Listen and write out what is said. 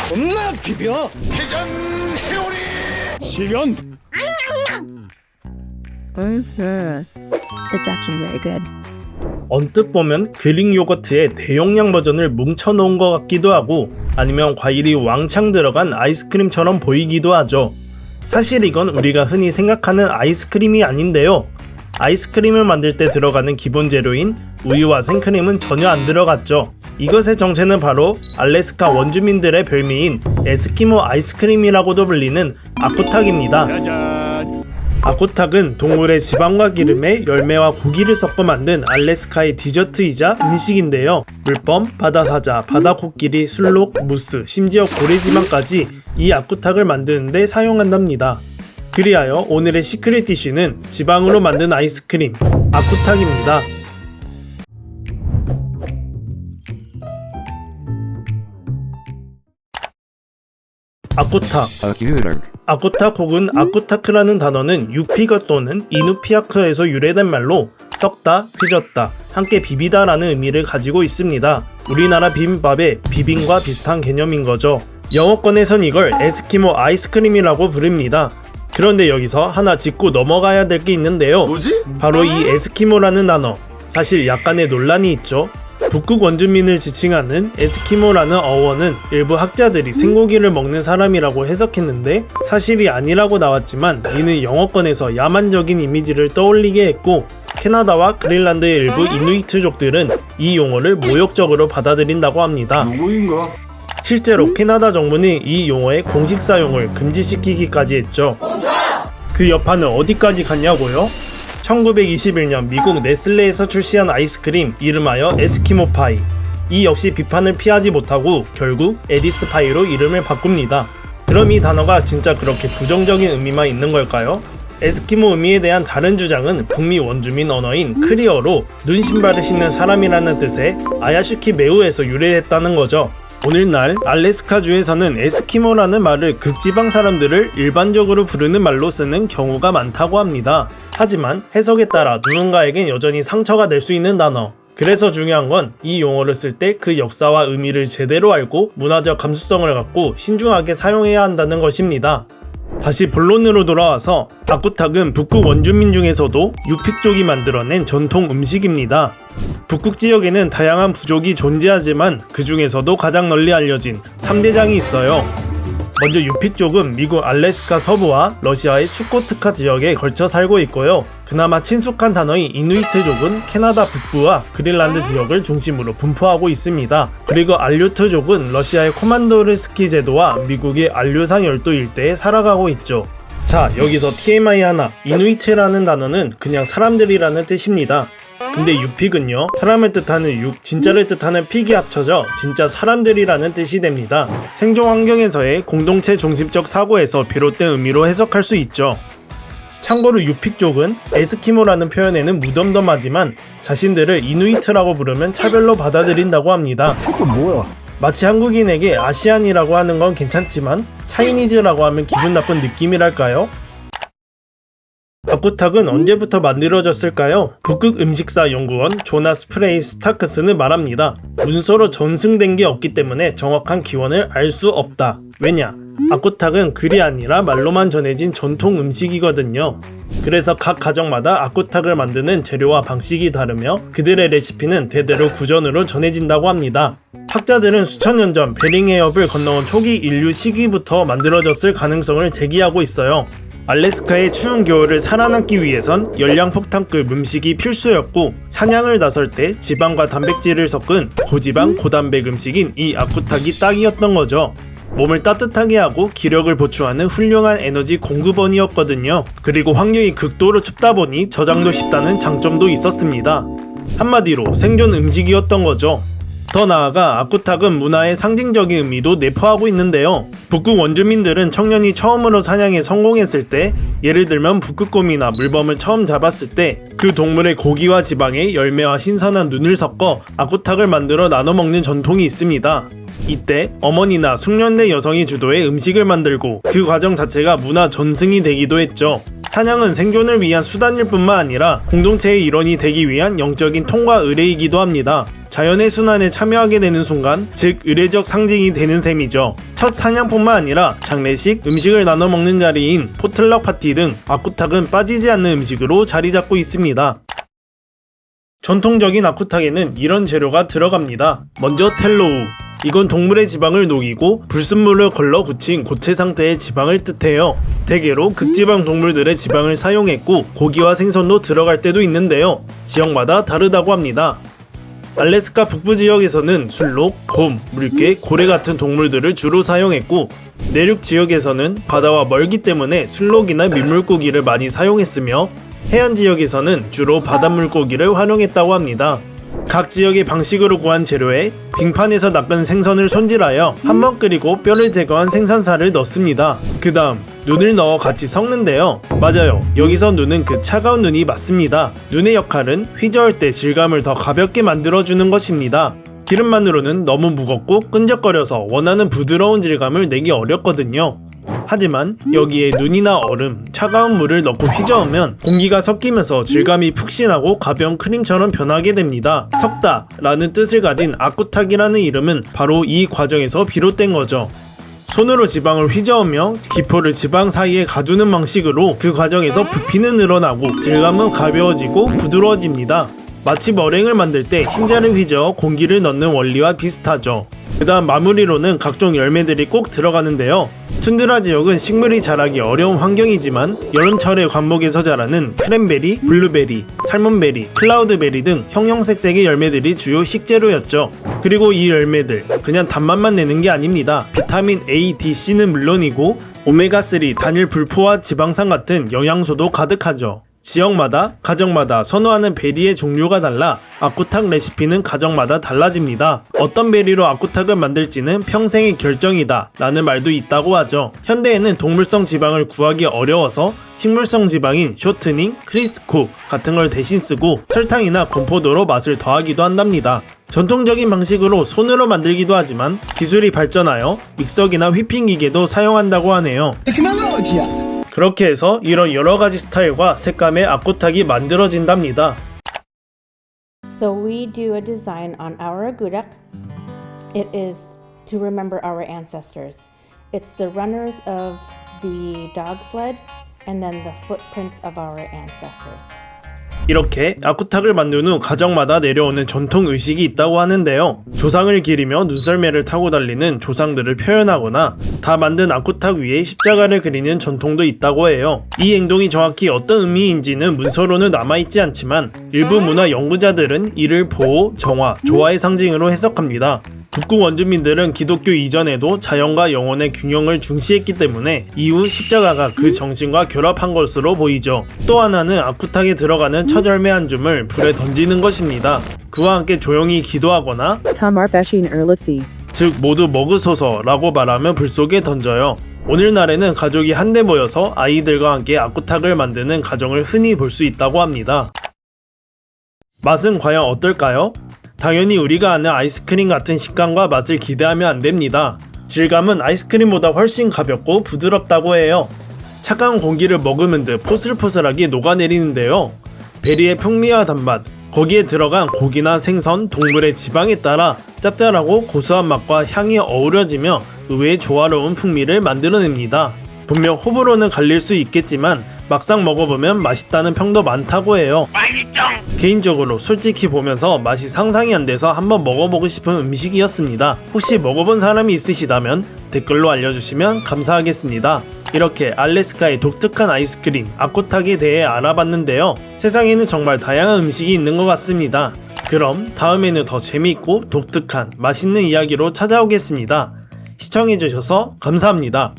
겁나 비벼. 해전 회오리 시연. It's actually very good. 언뜻 보면 그릭 요거트의 대용량 버전을 뭉쳐놓은 것 같기도 하고 아니면 과일이 왕창 들어간 아이스크림처럼 보이기도 하죠. 사실 이건 우리가 흔히 생각하는 아이스크림이 아닌데요. 아이스크림을 만들 때 들어가는 기본 재료인 우유와 생크림은 전혀 안 들어갔죠. 이것의 정체는 바로 알래스카 원주민들의 별미인 에스키모 아이스크림이라고도 불리는 아쿠탁입니다. 짜잔. 아쿠탁은 동물의 지방과 기름에 열매와 고기를 섞어 만든 알래스카의 디저트이자 음식인데요. 물범, 바다사자, 바다코끼리, 술록, 무스, 심지어 고래지방까지 이 아쿠탁을 만드는데 사용한답니다. 그리하여 오늘의 시크릿 디쉬는 지방으로 만든 아이스크림, 아쿠탁입니다. 아쿠탁. 아쿠탁 혹은 아쿠타크라는 단어는 유피거 또는 이누피아크에서 유래된 말로 썩다, 휘졌다, 함께 비비다 라는 의미를 가지고 있습니다. 우리나라 비빔밥의 비빔과 비슷한 개념인 거죠. 영어권에선 이걸 에스키모 아이스크림이라고 부릅니다. 그런데 여기서 하나 짚고 넘어가야 될 게 있는데요. 뭐지? 바로 이 에스키모라는 단어, 사실 약간의 논란이 있죠. 북극 원주민을 지칭하는 에스키모라는 어원은 일부 학자들이 생고기를 먹는 사람이라고 해석했는데 사실이 아니라고 나왔지만 이는 영어권에서 야만적인 이미지를 떠올리게 했고 캐나다와 그린란드의 일부 이누이트족들은 이 용어를 모욕적으로 받아들인다고 합니다. 누구인가? 실제로 캐나다 정부는 이 용어의 공식 사용을 금지시키기까지 했죠. 그 여파는 어디까지 갔냐고요? 1921년 미국 네슬레에서 출시한 아이스크림 이름하여 에스키모 파이. 이 역시 비판을 피하지 못하고 결국 에디스 파이로 이름을 바꿉니다. 그럼 이 단어가 진짜 그렇게 부정적인 의미만 있는 걸까요? 에스키모 의미에 대한 다른 주장은 북미 원주민 언어인 크리어로 눈 신발을 신는 사람이라는 뜻의 아야슈키 메우에서 유래했다는 거죠. 오늘날 알래스카주에서는 에스키모라는 말을 극지방 사람들을 일반적으로 부르는 말로 쓰는 경우가 많다고 합니다. 하지만 해석에 따라 누군가에겐 여전히 상처가 될 수 있는 단어. 그래서 중요한 건 이 용어를 쓸 때 그 역사와 의미를 제대로 알고 문화적 감수성을 갖고 신중하게 사용해야 한다는 것입니다. 다시 본론으로 돌아와서 아쿠탁은 북극 원주민 중에서도 유픽족이 만들어낸 전통 음식입니다. 북극 지역에는 다양한 부족이 존재하지만 그 중에서도 가장 널리 알려진 3대장이 있어요. 먼저 유픽족은 미국 알래스카 서부와 러시아의 추코트카 지역에 걸쳐 살고 있고요. 그나마 친숙한 단어인 이누이트족은 캐나다 북부와 그린란드 지역을 중심으로 분포하고 있습니다. 그리고 알류트족은 러시아의 코만도르스키 제도와 미국의 알류상 열도 일대에 살아가고 있죠. 자, 여기서 TMI 하나. 이누이트라는 단어는 그냥 사람들이라는 뜻입니다. 근데 유픽은요, 사람을 뜻하는 육, 진짜를 뜻하는 픽이 합쳐져 진짜 사람들이라는 뜻이 됩니다. 생존 환경에서의 공동체 중심적 사고에서 비롯된 의미로 해석할 수 있죠. 참고로 유픽족은 에스키모라는 표현에는 무덤덤하지만 자신들을 이누이트라고 부르면 차별로 받아들인다고 합니다. 뭐야? 마치 한국인에게 아시안이라고 하는 건 괜찮지만 차이니즈라고 하면 기분 나쁜 느낌이랄까요? 아쿠탁은 언제부터 만들어졌을까요? 북극 음식사 연구원 조나스 프레이 스타크스는 말합니다. 문서로 전승된 게 없기 때문에 정확한 기원을 알 수 없다. 왜냐? 아쿠탁은 글이 아니라 말로만 전해진 전통 음식이거든요. 그래서 각 가정마다 아쿠탁을 만드는 재료와 방식이 다르며 그들의 레시피는 대대로 구전으로 전해진다고 합니다. 학자들은 수천 년 전 베링 해협을 건너온 초기 인류 시기부터 만들어졌을 가능성을 제기하고 있어요. 알래스카의 추운 겨울을 살아남기 위해선 열량폭탄급 음식이 필수였고 사냥을 나설 때 지방과 단백질을 섞은 고지방 고단백 음식인 이 아쿠탁이 딱이었던 거죠. 몸을 따뜻하게 하고 기력을 보충하는 훌륭한 에너지 공급원이었거든요. 그리고 환경이 극도로 춥다 보니 저장도 쉽다는 장점도 있었습니다. 한마디로 생존 음식이었던 거죠. 더 나아가 아쿠탁은 문화의 상징적인 의미도 내포하고 있는데요. 북극 원주민들은 청년이 처음으로 사냥에 성공했을 때, 예를 들면 북극곰이나 물범을 처음 잡았을 때 그 동물의 고기와 지방에 열매와 신선한 눈을 섞어 아쿠탁을 만들어 나눠 먹는 전통이 있습니다. 이때 어머니나 숙련된 여성이 주도해 음식을 만들고 그 과정 자체가 문화 전승이 되기도 했죠. 사냥은 생존을 위한 수단일 뿐만 아니라 공동체의 일원이 되기 위한 영적인 통과 의례이기도 합니다. 자연의 순환에 참여하게 되는 순간, 즉 의례적 상징이 되는 셈이죠. 첫 사냥뿐만 아니라 장례식, 음식을 나눠 먹는 자리인 포틀럭 파티 등 아쿠탁은 빠지지 않는 음식으로 자리 잡고 있습니다. 전통적인 아쿠탁에는 이런 재료가 들어갑니다. 먼저 텔로우. 이건 동물의 지방을 녹이고 불순물을 걸러 굳힌 고체 상태의 지방을 뜻해요. 대개로 극지방 동물들의 지방을 사용했고 고기와 생선도 들어갈 때도 있는데요. 지역마다 다르다고 합니다. 알래스카 북부 지역에서는 술록, 곰, 물개, 고래 같은 동물들을 주로 사용했고 내륙 지역에서는 바다와 멀기 때문에 술록이나 민물고기를 많이 사용했으며 해안 지역에서는 주로 바닷물고기를 활용했다고 합니다. 각 지역의 방식으로 구한 재료에 빙판에서 낚은 생선을 손질하여 한번 끓이고 뼈를 제거한 생선살을 넣습니다. 그 다음 눈을 넣어 같이 섞는데요. 맞아요, 여기서 눈은 그 차가운 눈이 맞습니다. 눈의 역할은 휘저을 때 질감을 더 가볍게 만들어주는 것입니다. 기름만으로는 너무 무겁고 끈적거려서 원하는 부드러운 질감을 내기 어렵거든요. 하지만 여기에 눈이나 얼음, 차가운 물을 넣고 휘저으면 공기가 섞이면서 질감이 푹신하고 가벼운 크림처럼 변하게 됩니다. 섞다 라는 뜻을 가진 아쿠탁이라는 이름은 바로 이 과정에서 비롯된 거죠. 손으로 지방을 휘저으며 기포를 지방 사이에 가두는 방식으로 그 과정에서 부피는 늘어나고 질감은 가벼워지고 부드러워집니다. 마치 머랭을 만들 때 흰자를 휘저어 공기를 넣는 원리와 비슷하죠. 그 다음 마무리로는 각종 열매들이 꼭 들어가는데요. 툰드라 지역은 식물이 자라기 어려운 환경이지만 여름철에 관목에서 자라는 크랜베리, 블루베리, 살몬베리, 클라우드베리 등 형형색색의 열매들이 주요 식재료였죠. 그리고 이 열매들 그냥 단맛만 내는 게 아닙니다. 비타민 A, D, C는 물론이고 오메가3, 단일 불포화 지방산 같은 영양소도 가득하죠. 지역마다, 가정마다 선호하는 베리의 종류가 달라 아쿠탁 레시피는 가정마다 달라집니다. 어떤 베리로 아쿠탁을 만들지는 평생의 결정이다 라는 말도 있다고 하죠. 현대에는 동물성 지방을 구하기 어려워서 식물성 지방인 쇼트닝, 크리스코 같은 걸 대신 쓰고 설탕이나 건포도로 맛을 더하기도 한답니다. 전통적인 방식으로 손으로 만들기도 하지만 기술이 발전하여 믹서기나 휘핑 기계도 사용한다고 하네요. 그렇게 해서 이런 여러가지 스타일과 색감의 아쿠탁이 만들어진답니다. So we do a design on our agudak. It is to remember our ancestors. It's the runners of the dog sled and then the footprints of our ancestors. 이렇게 아쿠탁을 만든 후 가정마다 내려오는 전통 의식이 있다고 하는데요. 조상을 기리며 눈썰매를 타고 달리는 조상들을 표현하거나 다 만든 아쿠탁 위에 십자가를 그리는 전통도 있다고 해요. 이 행동이 정확히 어떤 의미인지는 문서로는 남아있지 않지만 일부 문화 연구자들은 이를 보호, 정화, 조화의 상징으로 해석합니다. 북구 원주민들은 기독교 이전에도 자연과 영혼의 균형을 중시했기 때문에 이후 십자가가 그 정신과 결합한 것으로 보이죠. 또 하나는 아쿠탁에 들어가는 첫 열매 한 줌을 불에 던지는 것입니다. 그와 함께 조용히 기도하거나 즉 모두 먹으소서 라고 말하며 불 속에 던져요. 오늘날에는 가족이 한데 모여서 아이들과 함께 아쿠탁을 만드는 가정을 흔히 볼 수 있다고 합니다. 맛은 과연 어떨까요? 당연히 우리가 아는 아이스크림 같은 식감과 맛을 기대하면 안됩니다. 질감은 아이스크림보다 훨씬 가볍고 부드럽다고 해요. 차가운 공기를 머금은 듯 포슬포슬하게 녹아내리는데요. 베리의 풍미와 단맛, 거기에 들어간 고기나 생선, 동물의 지방에 따라 짭짤하고 고소한 맛과 향이 어우러지며 의외의 조화로운 풍미를 만들어냅니다. 분명 호불호는 갈릴 수 있겠지만 막상 먹어보면 맛있다는 평도 많다고 해요. 개인적으로 솔직히 보면서 맛이 상상이 안 돼서 한번 먹어보고 싶은 음식이었습니다. 혹시 먹어본 사람이 있으시다면 댓글로 알려주시면 감사하겠습니다. 이렇게 알래스카의 독특한 아이스크림 아쿠탁에 대해 알아봤는데요. 세상에는 정말 다양한 음식이 있는 것 같습니다. 그럼 다음에는 더 재미있고 독특한 맛있는 이야기로 찾아오겠습니다. 시청해주셔서 감사합니다.